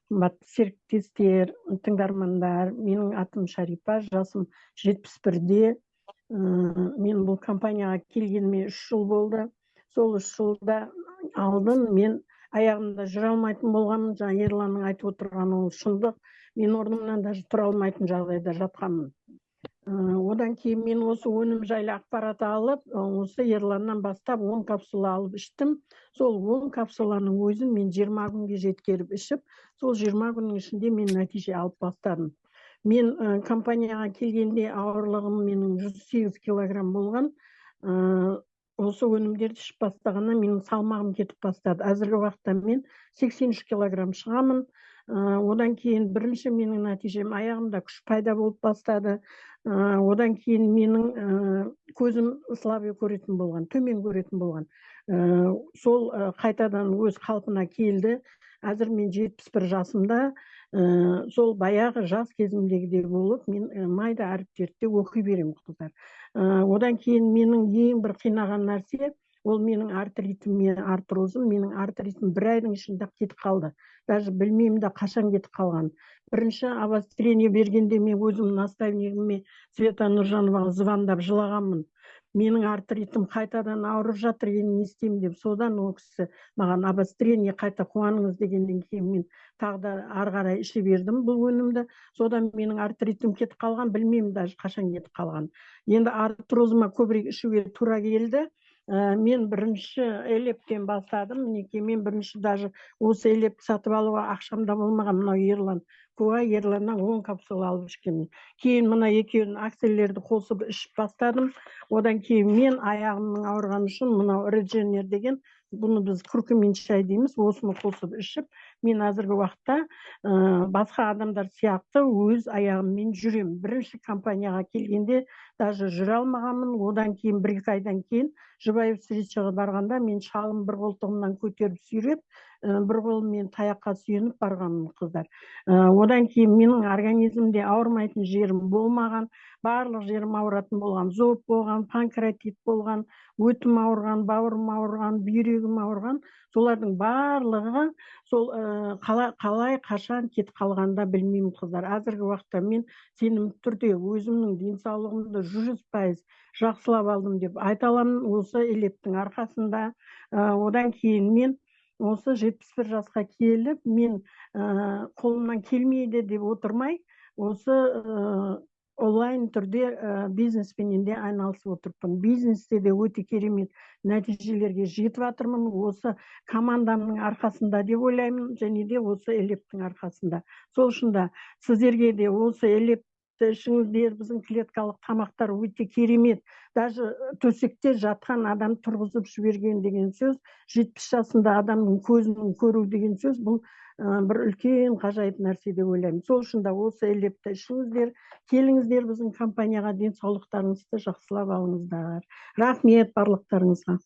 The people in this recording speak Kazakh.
Қымбатты серіктестер, тыңдармандар, менің атым Шарипа, жасым 71-де. Мен бұл компанияға келгеніме 3 жыл болды. Сол 3 жылда алдын мен аяғымда жүре алмайтын болғанмын. Жаңа Ерланның айтып отырғаны ол шындық. Мен орнымнан даже тұра алмайтын жағдайда жатқанмын. Одан кейін мен осы өнім жайлы ақпарат алып, осы Ерланнан бастап 10 капсула алып іштім. Сол 10 капсуланың өзін мен 20 күнге жеткеріп ішіп, сол 20 күннің ішінде мен нәтиже алып бастадым. Мен компанияға келгенде ауырлығым менің 108 килограмм болған. Осы өнімдерді ішіп бастағаннан менің салмағым кетіп бастады. Әзіргі уақытта мен 83 килограмм шығамын. Одан кейін бірінші менің нәтижем аяғымда күш пайда болып бастады. Одан кейін менің көзім слабый көретін болған, төмен көретін болған. Сол қайтадан өз қалпына келді. Әзір мен 71 жасымда, сол баяғы жас кезімдегідей болып, мен майда әріптерді оқи беремін, қыздар. Одан кейін менің ең бір қинаған нәрсе, ол менің артритім, менің артритім 1 айдың ішінде кетіп қалды. Даже білмеймін да қашан кетіп қалған. Бірінші обострение бергенде мен өзім наставнигіме Света Нұржановаға звондап жылағанмын. Менің артритім қайтадан ауырып жатыр, енді не істеймін деп. Содан ол кісі маған обострение қайта қуаныңыз дегеннен кейін мен тағы да ары қарай іше бердім бұл өнімді. Содан менің артритім кетіп қалған, білмеймін даже қашан кетіп қалған. Енді артрозыма көбірек ішуге тура келді. Мен бірінші элептен бастадым. Мінекей мен бірінші даже осы элепті сатып алуға ақшамда болмаған. Мынау Ерлан куә, Ерланнан 10 капсула алып ішкенмін. Кейін мына екеуін акселерді қосып ішіп бастадым. Одан кейін мен аяғымның ауырғаны үшін мынау Редженер деген, бұны біз күркімен шай дейміз, осыны қосып ішіп, мен әзіргі уақытта басқа адамдар сияқты өз аяғыммен жүремін. Бірінші компанияға келгенде даже жүре алмағанмын. Одан кейін 1-2 айдан кейін Жұбаев встречаға барғанда мен шалым бір қолтығымнан көтеріп сүйреп, бір қолыммен таяққа сүйеніп барғанмын, қыздар. Одан кейін менің организмде ауырмайтын жерім болмаған, барлық жерім ауыратын болған, зоб болған, панкреатит болған, өтім ауырған, бауырым ауырған, бүйрегім ауырған, солардың барлығы сол қалай қашан кетіп қалғанда білмеймін, қыздар. Әзіргі уақытта мен сенімді түрде өзімнің денсаулығымды 100% жақсылап алдым деп айта аламын, осы элептің арқасында. Одан кейін мен осы 71 жасқа келіп, мен қолымнан келмейді деп отырмай, осы онлайн түрде бизнеспенен де айналысып отырмын. Бизнесте де өте керемет нәтижелерге жетіп жатырмын. Осы командамның арқасында деп ойлаймын, және де осы элептің арқасында. Сол үшін де сіздерге де осы элепті ішіңіздер, біздің клеткалық тамақтар өте керемет. Даже төсекте жатқан адам тұрғызып жіберген деген сөз, 70 жасында адамның көзінің көру деген сөз, бұл бір үлкен ғажайып нәрсе деп ойлаймын. Сол үшін де осы элепті ішіңіздер, келіңіздер біздің компанияға, денсаулықтарыңызды жақсылап алыңыздар. Рахмет барлықтарыңызға.